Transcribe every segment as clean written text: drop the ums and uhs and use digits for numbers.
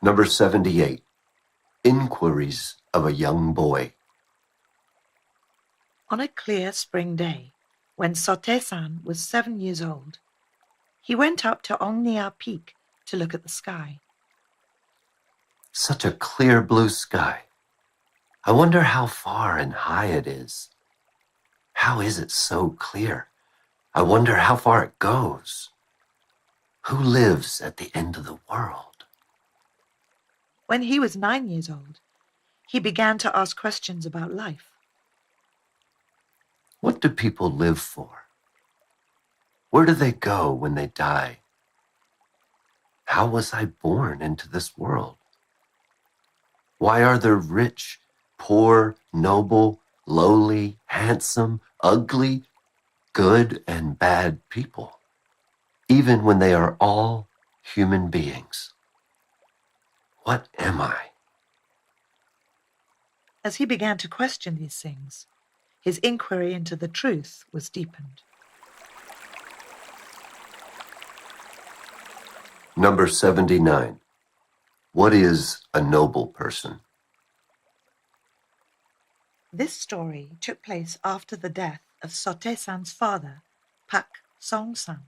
Number 78. Inquiries of a Young Boy. On a clear spring day, when Sote-san was 7 years old, he went up to Ongnia Peak to look at the sky. Such a clear blue sky. I wonder how far and high it is. How is it so clear? I wonder how far it goes. Who lives at the end of the world? When he was 9 years old, he began to ask questions about life. What do people live for? Where do they go when they die? How was I born into this world? Why are there rich, poor, noble, lowly, handsome, ugly, good, and bad people, even when they are all human beings? What am I? As he began to question these things, his inquiry into the truth was deepened. Number 79. What is a noble person? This story took place after the death of Sote-san's father, Pak Song-san.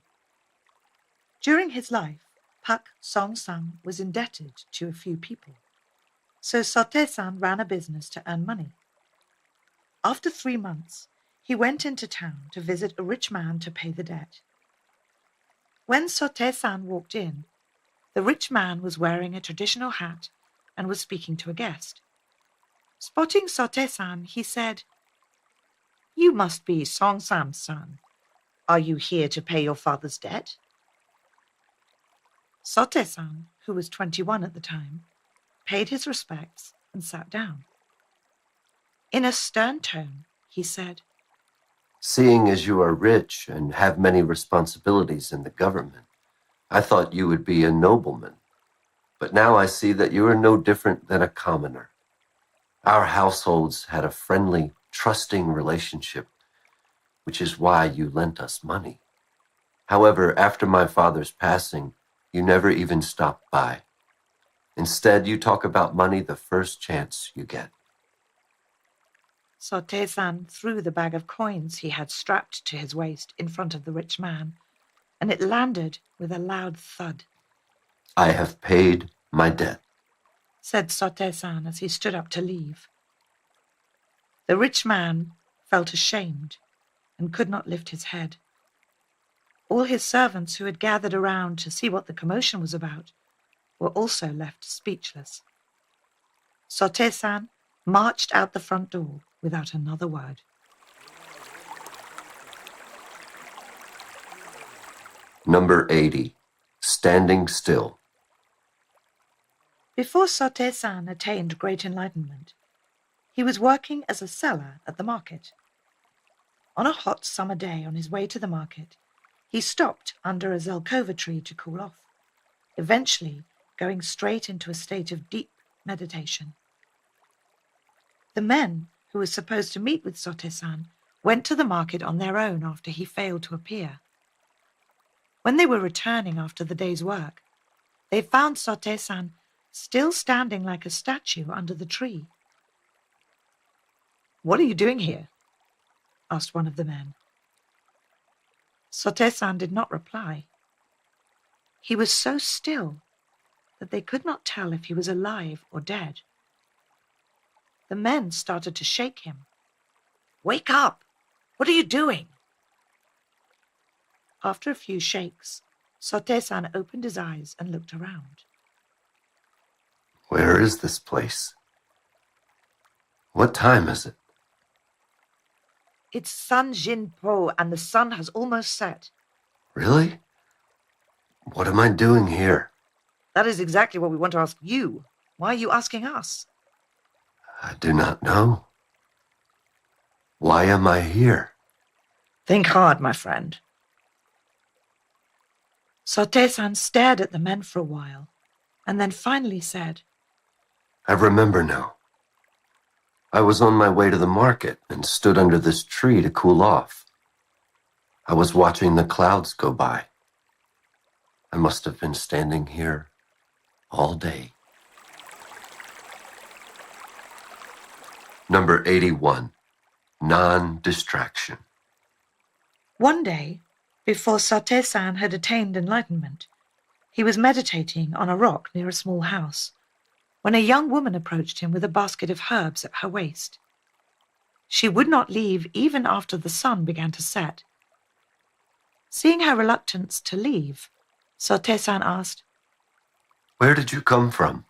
During his life, Pak Song-san was indebted to a few people, so Sote-san ran a business to earn money. After 3 months, he went into town to visit a rich man to pay the debt. When Sote-san walked in, the rich man was wearing a traditional hat and was speaking to a guest. Spotting Sote-san, he said, "You must be Song-san's son. Are you here to pay your father's debt?" Sote-san, who was 21 at the time, paid his respects and sat down. In a stern tone, he said, Seeing as you are rich and have many responsibilities in the government, I thought you would be a nobleman. But now I see that you are no different than a commoner. Our households had a friendly, trusting relationship, which is why you lent us money. However, after my father's passing, you never even stopped by. Instead, you talk about money the first chance you get. Sote-san threw the bag of coins he had strapped to his waist in front of the rich man, and it landed with a loud thud. I have paid my debt, said Sote-san as he stood up to leave. The rich man felt ashamed and could not lift his head. All his servants who had gathered around to see what the commotion was about were also left speechless. Sote-san marched out the front door without another word. Number 80. Standing still. Before Sote-san attained great enlightenment, he was working as a seller at the market. On a hot summer day on his way to the market, he stopped under a zelkova tree to cool off, eventually going straight into a state of deep meditation. The men who were supposed to meet with Sote-san went to the market on their own after he failed to appear. When they were returning after the day's work, they found Sote-san still standing like a statue under the tree. "What are you doing here?" asked one of the men. Sote-san did not reply. He was so still that they could not tell if he was alive or dead. The men started to shake him. "Wake up! What are you doing?" After a few shakes, Sote-san opened his eyes and looked around. Where is this place? What time is it? "It's Sun Jin-po, and the sun has almost set." Really? What am I doing here? "That is exactly what we want to ask you. Why are you asking us?" I do not know. Why am I here? "Think hard, my friend." Sote-san stared at the men for a while, and then finally said, I remember now. I was on my way to the market and stood under this tree to cool off. I was watching the clouds go by. I must have been standing here all day. Number 81. Non-distraction. One day, before Sote-san had attained enlightenment, he was meditating on a rock near a small house when a young woman approached him with a basket of herbs at her waist. She would not leave even after the sun began to set. Seeing her reluctance to leave, Sote-san asked, Where did you come from?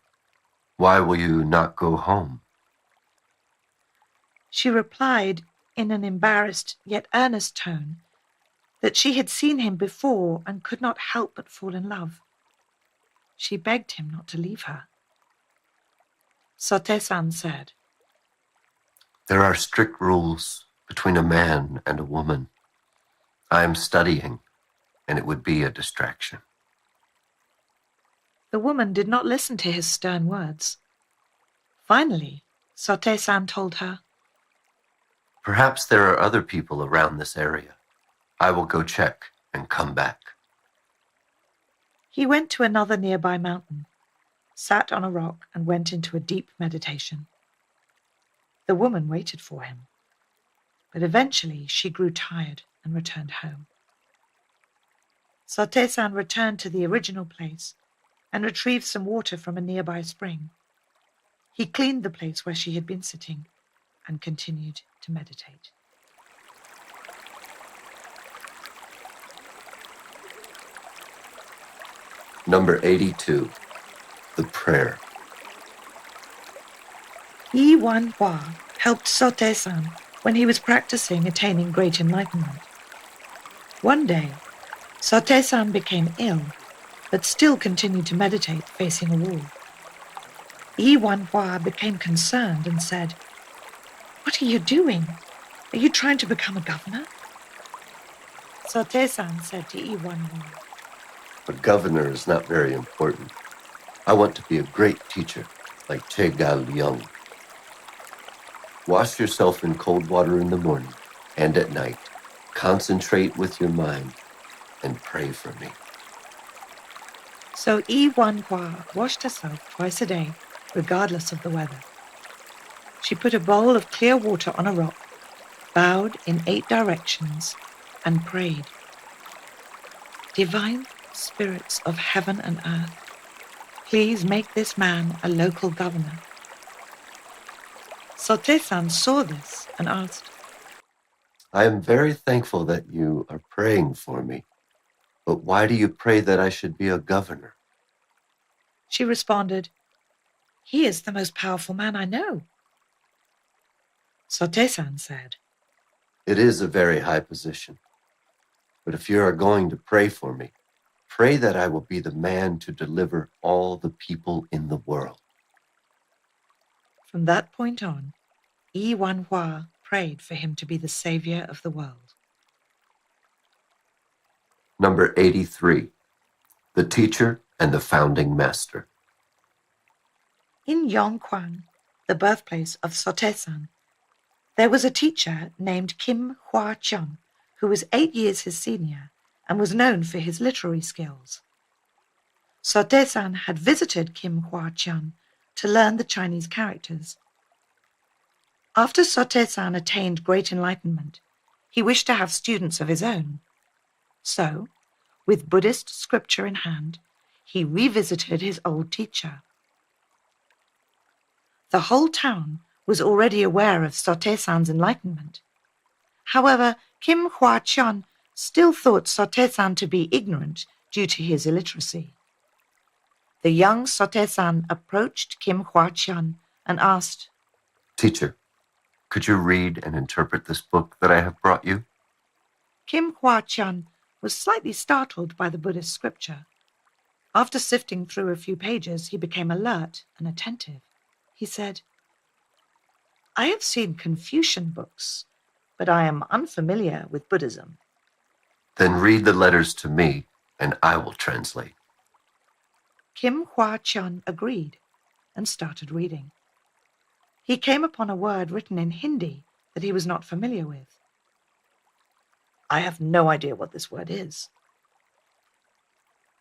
Why will you not go home? She replied in an embarrassed yet earnest tone that she had seen him before and could not help but fall in love. She begged him not to leave her. Sote-san said, There are strict rules between a man and a woman. I am studying, and it would be a distraction. The woman did not listen to his stern words. Finally, Sote-san told her, Perhaps there are other people around this area. I will go check and come back. He went to another nearby mountain, sat on a rock, and went into a deep meditation. The woman waited for him, but eventually she grew tired and returned home. Sote-san returned to the original place and retrieved some water from a nearby spring. He cleaned the place where she had been sitting and continued to meditate. Number 82. The Prayer. Yi Wanhua helped Sote-san when he was practicing attaining great enlightenment. One day, Sote-san became ill, but still continued to meditate facing a wall. Yi Wanhua became concerned and said, What are you doing? Are you trying to become a governor? Sote-san said to Yi Wanhua, A governor is not very important. I want to be a great teacher, like Che Gal-Young. Wash yourself in cold water in the morning and at night. Concentrate with your mind and pray for me. So Yi Wanhua washed herself twice a day, regardless of the weather. She put a bowl of clear water on a rock, bowed in 8 directions, and prayed. Divine spirits of heaven and earth, please make this man a local governor. Sote-san saw this and asked, I am very thankful that you are praying for me, but why do you pray that I should be a governor? She responded, He is the most powerful man I know. Sote-san said, It is a very high position, but if you are going to pray for me, pray that I will be the man to deliver all the people in the world. From that point on, Yi Wanhua prayed for him to be the savior of the world. Number 83. The Teacher and the Founding Master. In Yongkwang, the birthplace of Sote-san, there was a teacher named Kim Hua-chun who was 8 years his senior and was known for his literary skills. Sote-san had visited Kim Hua-chun to learn the Chinese characters. After Sote-san attained great enlightenment, he wished to have students of his own. So, with Buddhist scripture in hand, he revisited his old teacher. The whole town was already aware of Sote-san's enlightenment. However, Kim Hua-chun still thought Sote-san to be ignorant due to his illiteracy. The young Sote-san approached Kim Hua-chun and asked, Teacher, could you read and interpret this book that I have brought you? Kim Hua-chun was slightly startled by the Buddhist scripture. After sifting through a few pages, he became alert and attentive. He said, I have seen Confucian books, but I am unfamiliar with Buddhism. Then read the letters to me, and I will translate. Kim Hua-chun agreed and started reading. He came upon a word written in Hindi that he was not familiar with. I have no idea what this word is.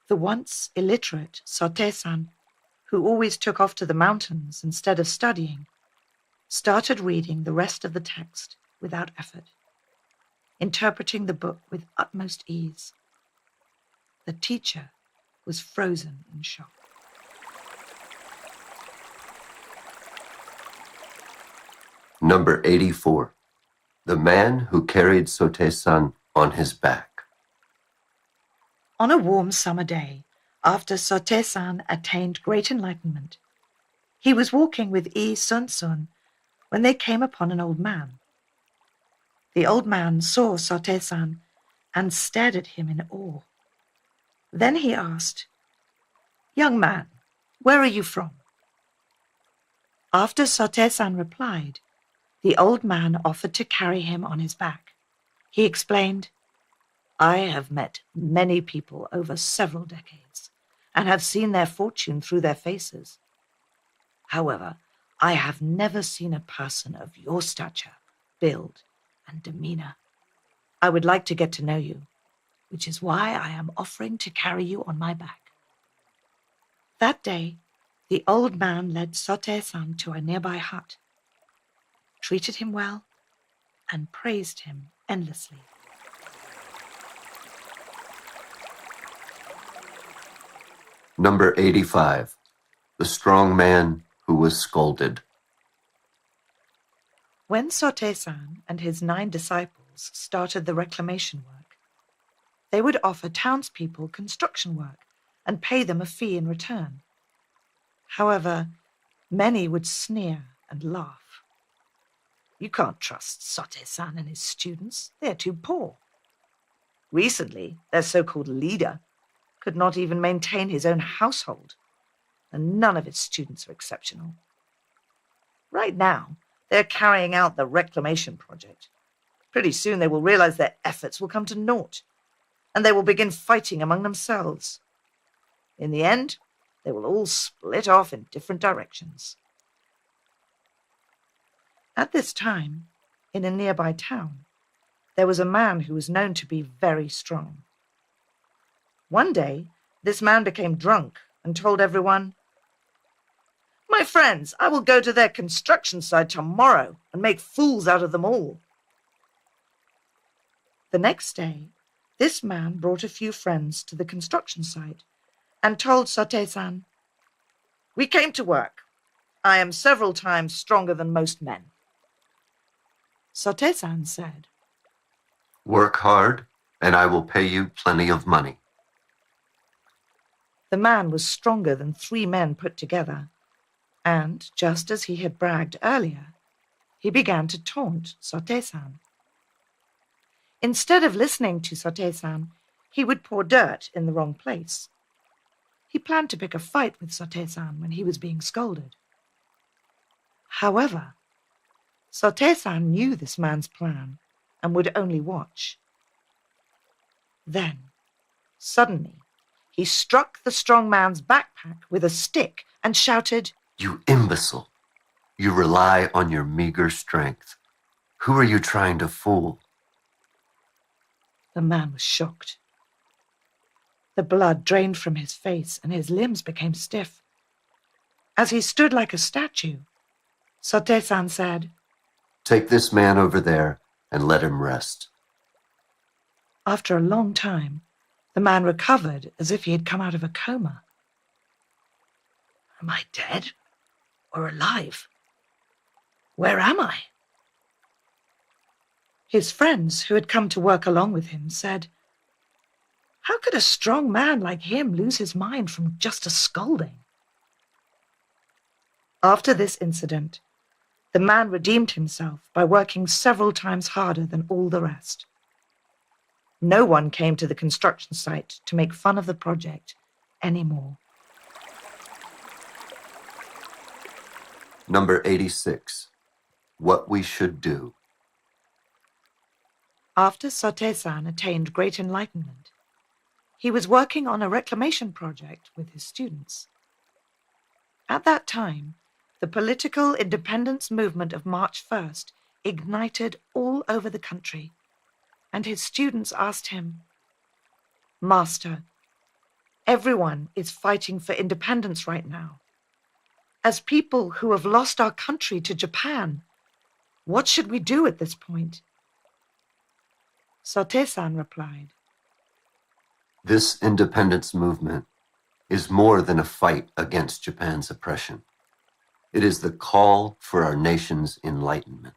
The once illiterate Sote-san, who always took off to the mountains instead of studying, started reading the rest of the text without effort, interpreting the book with utmost ease. The teacher was frozen in shock. Number 84. The man who carried Sote-san on his back. On a warm summer day, after Sote-san attained great enlightenment, he was walking with Yi Sun-sun when they came upon an old man. The old man saw Sote-san and stared at him in awe. Then he asked, "Young man, where are you from?" After Sote-san replied, the old man offered to carry him on his back. He explained, "I have met many people over several decades and have seen their fortune through their faces. However, I have never seen a person of your stature, build, and demeanor. I would like to get to know you, which is why I am offering to carry you on my back." That day, the old man led Sote-san to a nearby hut, treated him well, and praised him endlessly. Number 85. The strong man who was scolded. When Sote-san and his 9 disciples started the reclamation work, they would offer townspeople construction work and pay them a fee in return. However, many would sneer and laugh. "You can't trust Sote-san and his students. They're too poor." Recently, their so-called leader could not even maintain his own household, and none of his students are exceptional. Right now, they're carrying out the reclamation project. Pretty soon they will realize their efforts will come to naught, and they will begin fighting among themselves. In the end, they will all split off in different directions. At this time, in a nearby town, there was a man who was known to be very strong. One day, this man became drunk and told everyone, "My friends, I will go to their construction site tomorrow and make fools out of them all." The next day, this man brought a few friends to the construction site and told Sote-san, "We came to work. I am several times stronger than most men." Sote-san said, Work hard, and I will pay you plenty of money. The man was stronger than 3 men put together, and, just as he had bragged earlier, he began to taunt Sote-san. Instead of listening to Sote-san, he would pour dirt in the wrong place. He planned to pick a fight with Sote-san when he was being scolded. However, Sote-san knew this man's plan and would only watch. Then, suddenly, he struck the strong man's backpack with a stick and shouted, You imbecile! You rely on your meager strength. Who are you trying to fool? The man was shocked. The blood drained from his face and his limbs became stiff. As he stood like a statue, Sote-san said, Take this man over there and let him rest. After a long time, the man recovered as if he had come out of a coma. Am I dead or alive? Where am I? His friends, who had come to work along with him, said, How could a strong man like him lose his mind from just a scolding? After this incident, the man redeemed himself by working several times harder than all the rest. No one came to the construction site to make fun of the project anymore. Number 86. What we should do. After Sote-san attained great enlightenment, he was working on a reclamation project with his students. At that time, the political independence movement of March 1st ignited all over the country, and his students asked him, Master, everyone is fighting for independence right now. as people who have lost our country to Japan, what should we do at this point? Sote-san replied, This independence movement is more than a fight against Japan's oppression. It is the call for our nation's enlightenment.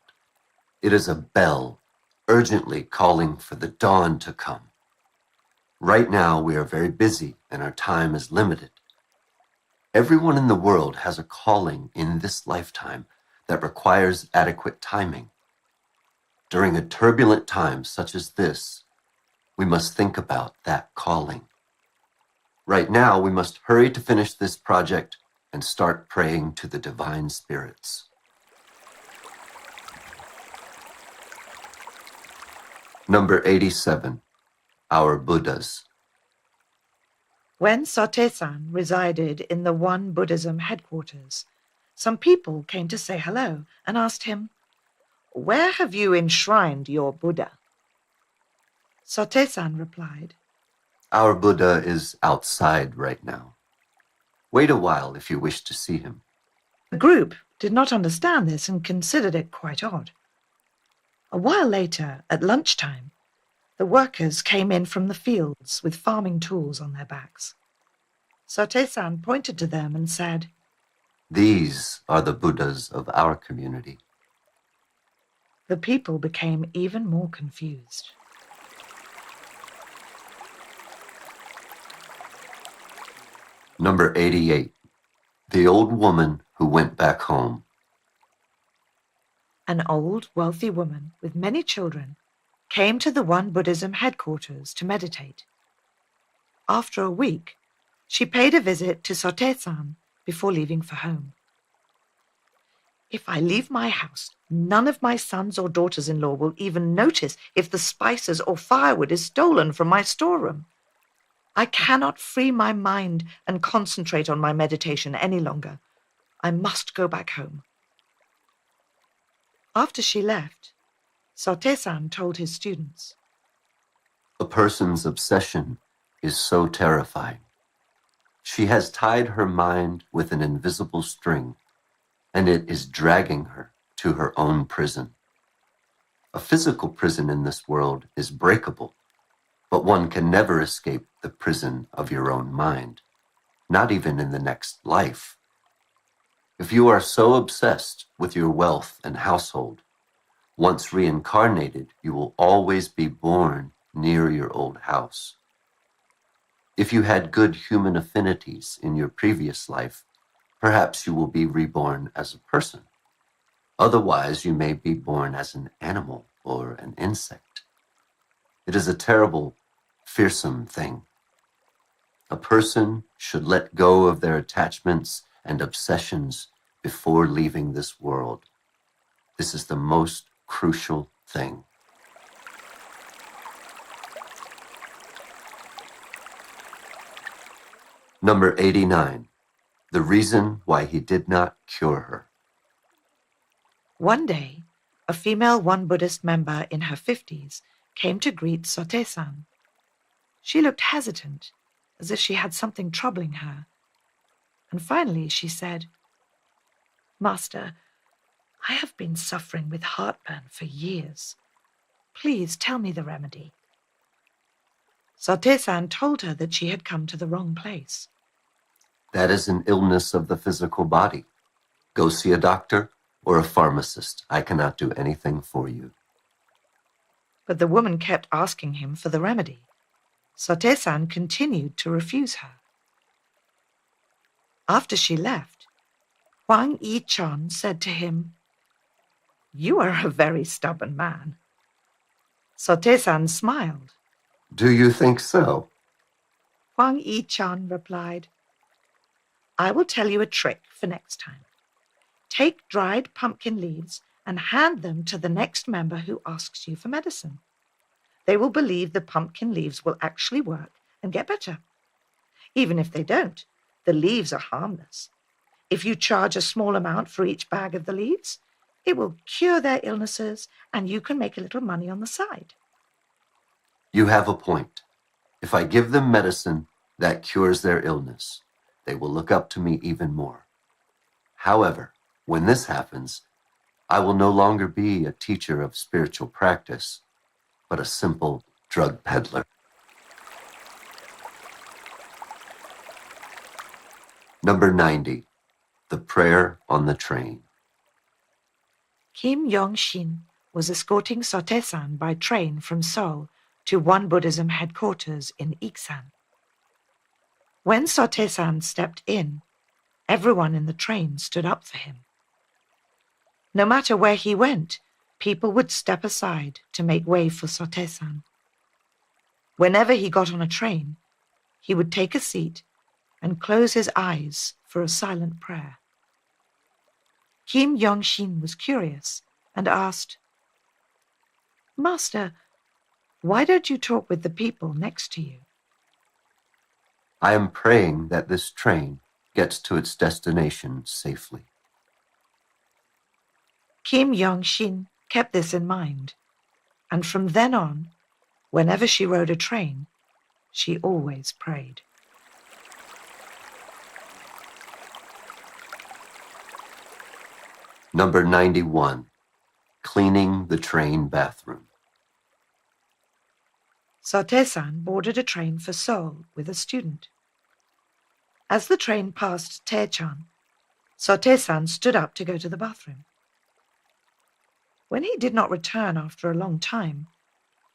It is a bell urgently calling for the dawn to come. Right now, we are very busy and our time is limited. Everyone in the world has a calling in this lifetime that requires adequate timing. During a turbulent time such as this, we must think about that calling. Right now, we must hurry to finish this project and start praying to the divine spirits. Number 87, Our Buddhas. When Sote-san resided in the One Buddhism headquarters, some people came to say hello and asked him, "Where have you enshrined your Buddha?" Sote-san replied, Our Buddha is outside right now. Wait a while if you wish to see him. The group did not understand this and considered it quite odd. A while later, at lunchtime, the workers came in from the fields with farming tools on their backs. Sote-san pointed to them and said, These are the Buddhas of our community. The people became even more confused. Number 88, The Old Woman Who Went Back Home. An old, wealthy woman with many children came to the One Buddhism headquarters to meditate. After a week, she paid a visit to Sote-san before leaving for home. If I leave my house, none of my sons or daughters-in-law will even notice if the spices or firewood is stolen from my storeroom. I cannot free my mind and concentrate on my meditation any longer. I must go back home. After she left, Sote-san told his students, A person's obsession is so terrifying. She has tied her mind with an invisible string, and it is dragging her to her own prison. A physical prison in this world is breakable, but one can never escape the prison of your own mind, not even in the next life. If you are so obsessed with your wealth and household, once reincarnated, you will always be born near your old house. If you had good human affinities in your previous life, perhaps you will be reborn as a person. Otherwise, you may be born as an animal or an insect. It is a terrible, fearsome thing. A person should let go of their attachments and obsessions before leaving this world. This is the most crucial thing. Number 89, The Reason Why He Did Not Cure Her. One day, a female One Buddhist member in her 50s came to greet Sote-san. She looked hesitant, as if she had something troubling her. And finally she said, "Master, I have been suffering with heartburn for years. Please tell me the remedy." Sote-san told her that she had come to the wrong place. That is an illness of the physical body. Go see a doctor or a pharmacist. I cannot do anything for you. But the woman kept asking him for the remedy. Sote-san continued to refuse her. After she left, Huang Yi-chan said to him, "You are a very stubborn man." Sote-san smiled. Do you think so? Huang Yi-chan replied, "I will tell you a trick for next time. Take dried pumpkin leaves and hand them to the next member who asks you for medicine. They will believe the pumpkin leaves will actually work and get better. Even if they don't, the leaves are harmless. If you charge a small amount for each bag of the leaves, it will cure their illnesses and you can make a little money on the side." You have a point. If I give them medicine that cures their illness, they will look up to me even more. However, when this happens, I will no longer be a teacher of spiritual practice, but a simple drug peddler. Number 90, the prayer on the train. Kim Yong-shin was escorting Sotaesan by train from Seoul to One Buddhism headquarters in Iksan. When Sotaesan stepped in, everyone in the train stood up for him. No matter where he went, people would step aside to make way for Sotaesan. Whenever he got on a train, he would take a seat and close his eyes for a silent prayer. Kim Yong-shin was curious and asked, "Master, why don't you talk with the people next to you?" I am praying that this train gets to its destination safely. Kim Yong-shin kept this in mind, and from then on, whenever she rode a train, she always prayed. Number 91, cleaning the train bathroom. Sotaesan boarded a train for Seoul with a student. As the train passed Taechan, Sotaesan stood up to go to the bathroom. When he did not return after a long time,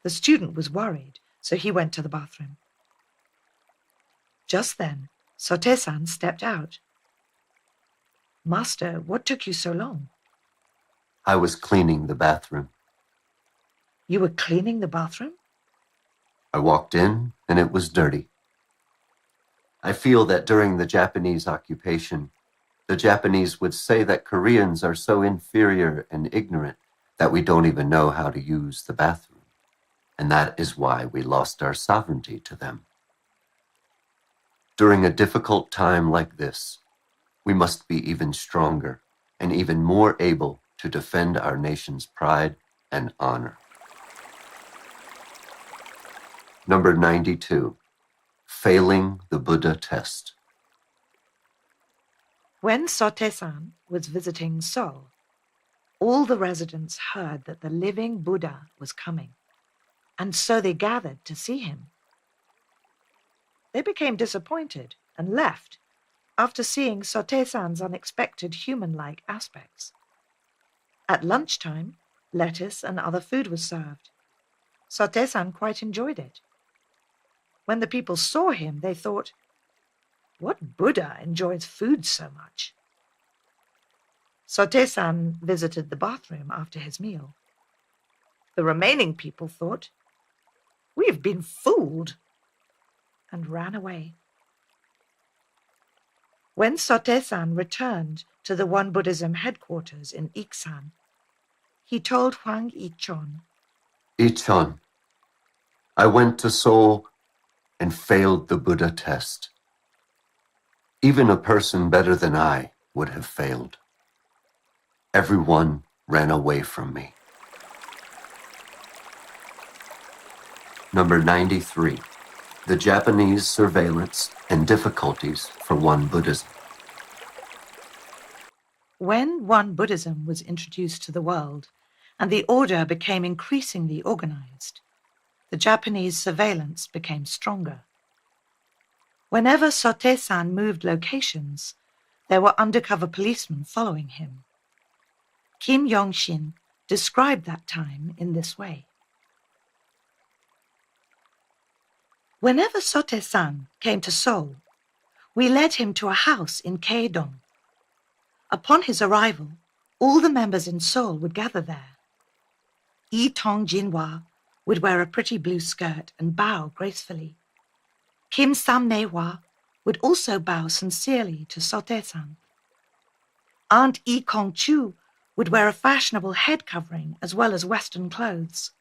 the student was worried, so he went to the bathroom. Just then, Sotaesan stepped out. "Master, what took you so long?" I was cleaning the bathroom. "You were cleaning the bathroom?" I walked in and it was dirty. I feel that during the Japanese occupation, the Japanese would say that Koreans are so inferior and ignorant that we don't even know how to use the bathroom. And that is why we lost our sovereignty to them. During a difficult time like this, we must be even stronger and even more able to defend our nation's pride and honor. Number 92, failing the Buddha test. When Sotaesan was visiting Seoul, all the residents heard that the living Buddha was coming, and so they gathered to see him. They became disappointed and left after seeing Sotaesan's unexpected human-like aspects. At lunchtime, lettuce and other food was served. Sotaesan quite enjoyed it. When the people saw him, they thought, "What Buddha enjoys food so much?" Sotaesan visited the bathroom after his meal. The remaining people thought, "We've been fooled," and ran away. When Sotaesan returned to the One Buddhism headquarters in Iksan, he told Hwang Ichon, Ichon, I went to Seoul and failed the Buddha test. Even a person better than I would have failed. Everyone ran away from me. Number 93, the Japanese surveillance and difficulties for One Buddhism. When One Buddhism was introduced to the world and the order became increasingly organized, the Japanese surveillance became stronger. Whenever Sotaesan moved locations, there were undercover policemen following him. Kim Yong-shin described that time in this way. Whenever Sotaesan came to Seoul, we led him to a house in Kaedong. Upon his arrival, all the members in Seoul would gather there. Yi Tong Jinhwa would wear a pretty blue skirt and bow gracefully. Kim Sam-ne-hwa would also bow sincerely to Sotaesan. Aunt Yi Kong-chu would wear a fashionable head covering as well as Western clothes.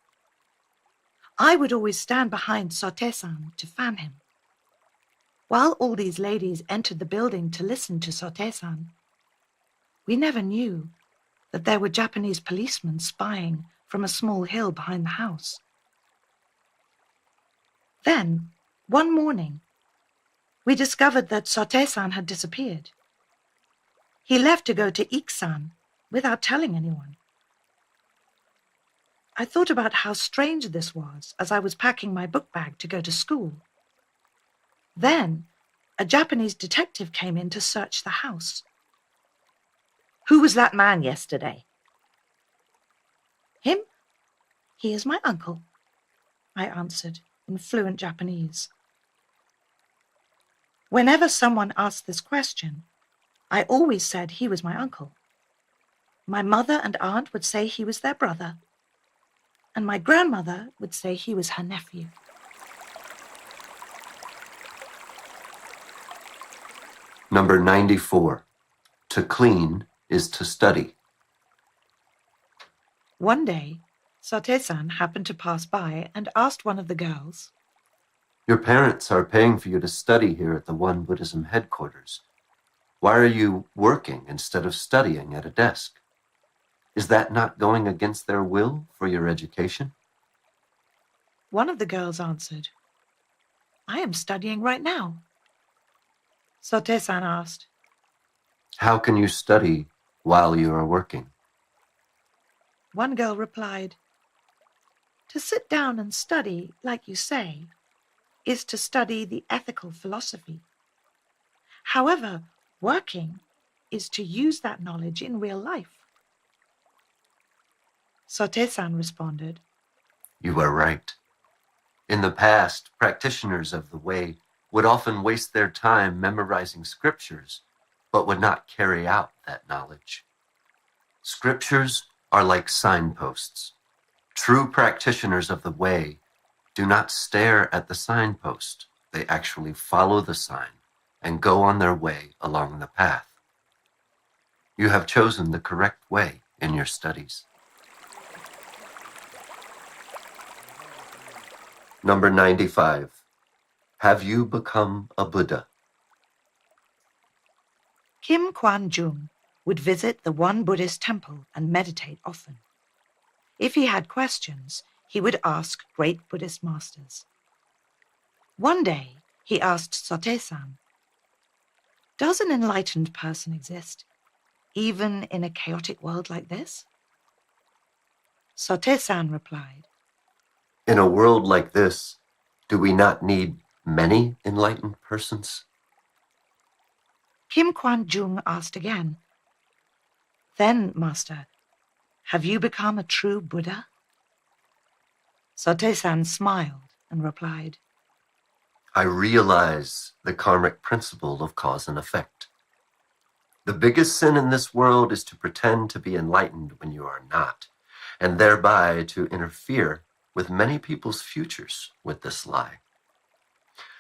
I would always stand behind Sotaesan to fan him. While all these ladies entered the building to listen to Sotaesan, we never knew that there were Japanese policemen spying from a small hill behind the house. Then, one morning, we discovered that Sotaesan had disappeared. He left to go to Iksan without telling anyone. I thought about how strange this was as I was packing my book bag to go to school. Then, a Japanese detective came in to search the house. Who was that man yesterday? Him? He is my uncle, I answered in fluent Japanese. Whenever someone asked this question, I always said he was my uncle. My mother and aunt would say he was their brother, and my grandmother would say he was her nephew. Number 94. To clean is to study. One day, Sate-san happened to pass by and asked one of the girls, Your parents are paying for you to study here at the One Buddhism headquarters. Why are you working instead of studying at a desk? Is that not going against their will for your education? One of the girls answered, I am studying right now. Sate-san asked, How can you study while you are working? One girl replied, To sit down and study, like you say, is to study the ethical philosophy. However, working is to use that knowledge in real life. Sate-san responded, You are right. In the past, practitioners of the way would often waste their time memorizing scriptures, but would not carry out that knowledge. Scriptures are like signposts. True practitioners of the way do not stare at the signpost. They actually follow the sign and go on their way along the path. You have chosen the correct way in your studies. Number 95. Have you become a Buddha? Kim Kwan-jung would visit the one Buddhist temple and meditate often. If he had questions, he would ask great Buddhist masters. One day, he asked Sate-san, Does an enlightened person exist, even in a chaotic world like this? Sate-san replied, In a world like this, do we not need many enlightened persons? Kim Kwan-jung asked again, Then, Master, have you become a true Buddha? Sate-san smiled and replied, I realize the karmic principle of cause and effect. The biggest sin in this world is to pretend to be enlightened when you are not, and thereby to interfere with many people's futures with this lie.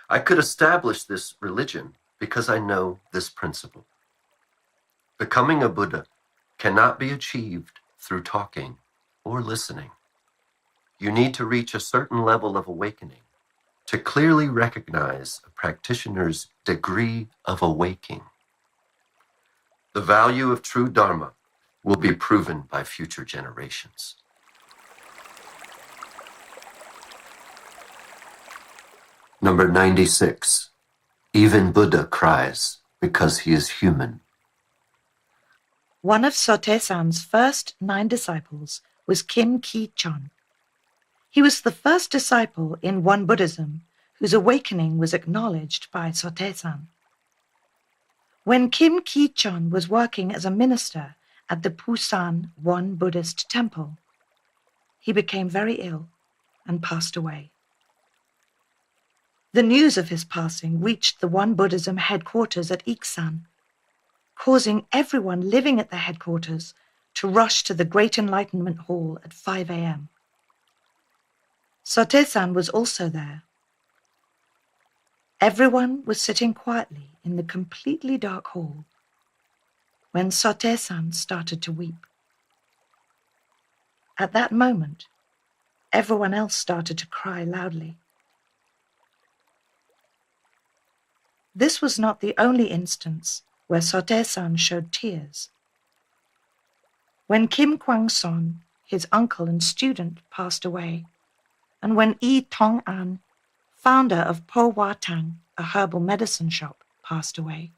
I could establish this religion because I know this principle. Becoming a Buddha cannot be achieved through talking or listening. You need to reach a certain level of awakening to clearly recognize a practitioner's degree of awaking. The value of true Dharma will be proven by future generations. Number 96. Even Buddha cries because he is human. One of Sate-san's first 9 disciples was Kim Ki-chon. He was the first disciple in One Buddhism whose awakening was acknowledged by Sate-san. When Kim Ki-chon was working as a minister at the Pusan One Buddhist temple, he became very ill and passed away. The news of his passing reached the One Buddhism headquarters at Iksan, causing everyone living at the headquarters to rush to the Great Enlightenment Hall at 5 a.m. Sate-san was also there. Everyone was sitting quietly in the completely dark hall when Sate-san started to weep. At that moment, everyone else started to cry loudly. This was not the only instance where Sate-san showed tears. When Kim Kwang-son, his uncle and student, passed away, and when Yi Tong-an, founder of Po Wa Tang, a herbal medicine shop, passed away,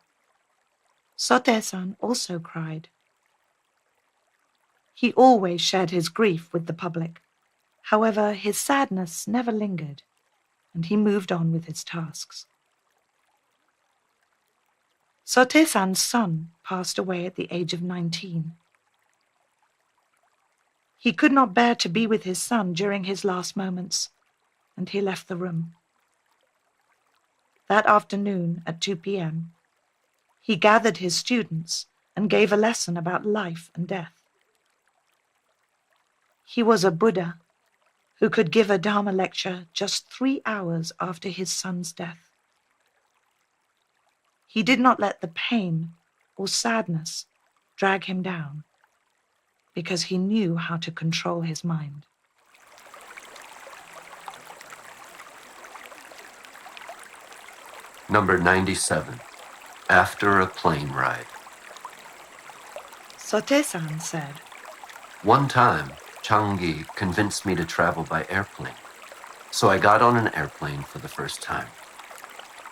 Sote-san also cried. He always shared his grief with the public. However, his sadness never lingered, and he moved on with his tasks. Sote-san's son passed away at the age of 19. He could not bear to be with his son during his last moments, and he left the room. That afternoon at 2 p.m., he gathered his students and gave a lesson about life and death. He was a Buddha who could give a Dharma lecture just 3 hours after his son's death. He did not let the pain or sadness drag him down because he knew how to control his mind. Number 97. After a plane ride. Sote-san said, One time, Changi convinced me to travel by airplane. So I got on an airplane for the first time.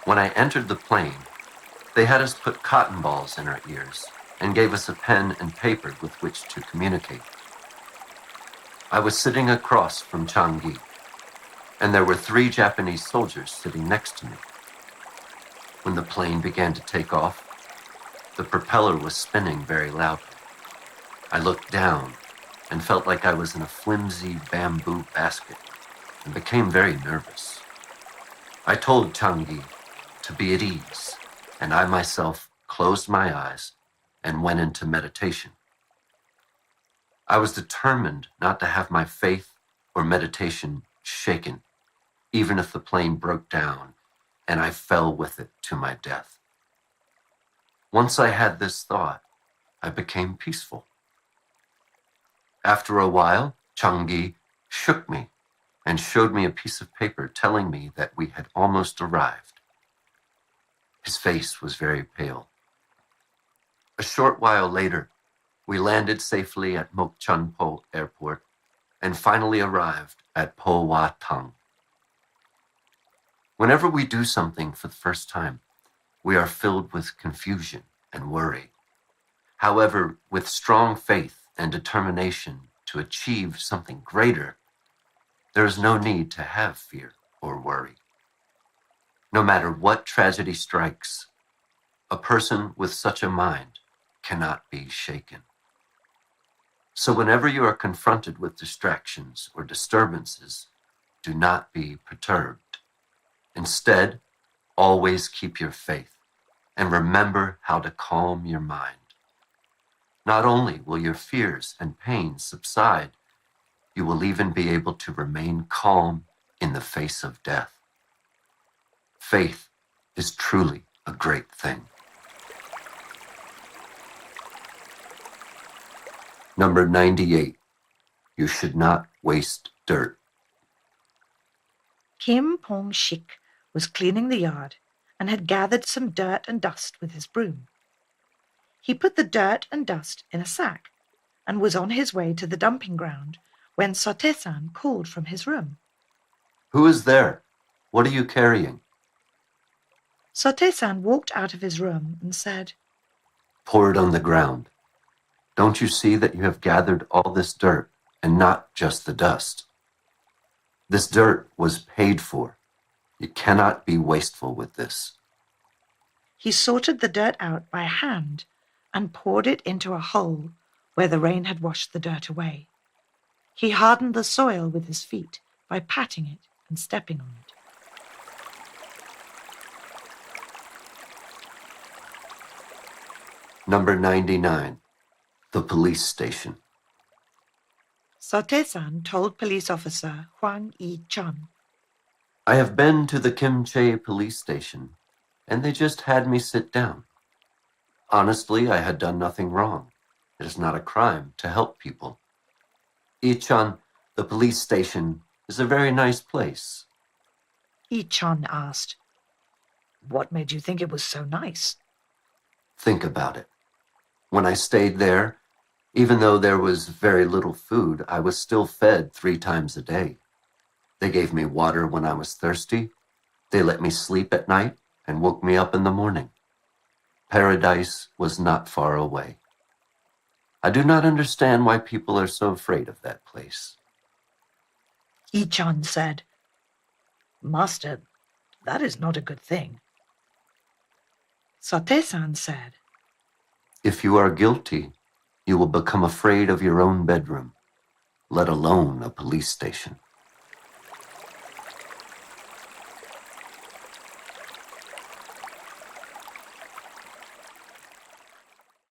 When I entered the plane, they had us put cotton balls in our ears and gave us a pen and paper with which to communicate. I was sitting across from Changi, and there were 3 Japanese soldiers sitting next to me. When the plane began to take off, the propeller was spinning very loudly. I looked down and felt like I was in a flimsy bamboo basket and became very nervous. I told Changi to be at ease, and I myself closed my eyes and went into meditation. I was determined not to have my faith or meditation shaken, even if the plane broke down and I fell with it to my death. Once I had this thought, I became peaceful. After a while, Changi shook me and showed me a piece of paper telling me that we had almost arrived. His face was very pale. A short while later, we landed safely at Mokchanpo Airport and finally arrived at Po Wa Tang. Whenever we do something for the first time, we are filled with confusion and worry. However, with strong faith and determination to achieve something greater, there is no need to have fear or worry. No matter what tragedy strikes, a person with such a mind cannot be shaken. So whenever you are confronted with distractions or disturbances, do not be perturbed. Instead, always keep your faith and remember how to calm your mind. Not only will your fears and pains subside, you will even be able to remain calm in the face of death. Faith is truly a great thing. Number 98. You should not waste dirt. Kim Pong-shik was cleaning the yard and had gathered some dirt and dust with his broom. He put the dirt and dust in a sack and was on his way to the dumping ground when Sote-san called from his room. Who is there? What are you carrying? Sote-san walked out of his room and said, Pour it on the ground. Don't you see that you have gathered all this dirt and not just the dust? This dirt was paid for. You cannot be wasteful with this. He sorted the dirt out by hand and poured it into a hole where the rain had washed the dirt away. He hardened the soil with his feet by patting it and stepping on it. Number 99. The police station. Sote-san told police officer Hwang Yi-chun, I have been to the Kimche police station, and they just had me sit down. Honestly, I had done nothing wrong. It is not a crime to help people. Yi-chun, the police station is a very nice place. Yi-chun asked, What made you think it was so nice? Think about it. When I stayed there, even though there was very little food, I was still fed 3 times a day. They gave me water when I was thirsty. They let me sleep at night and woke me up in the morning. Paradise was not far away. I do not understand why people are so afraid of that place. Ichan said, Master, that is not a good thing. Sote-san said, If you are guilty, you will become afraid of your own bedroom, let alone a police station.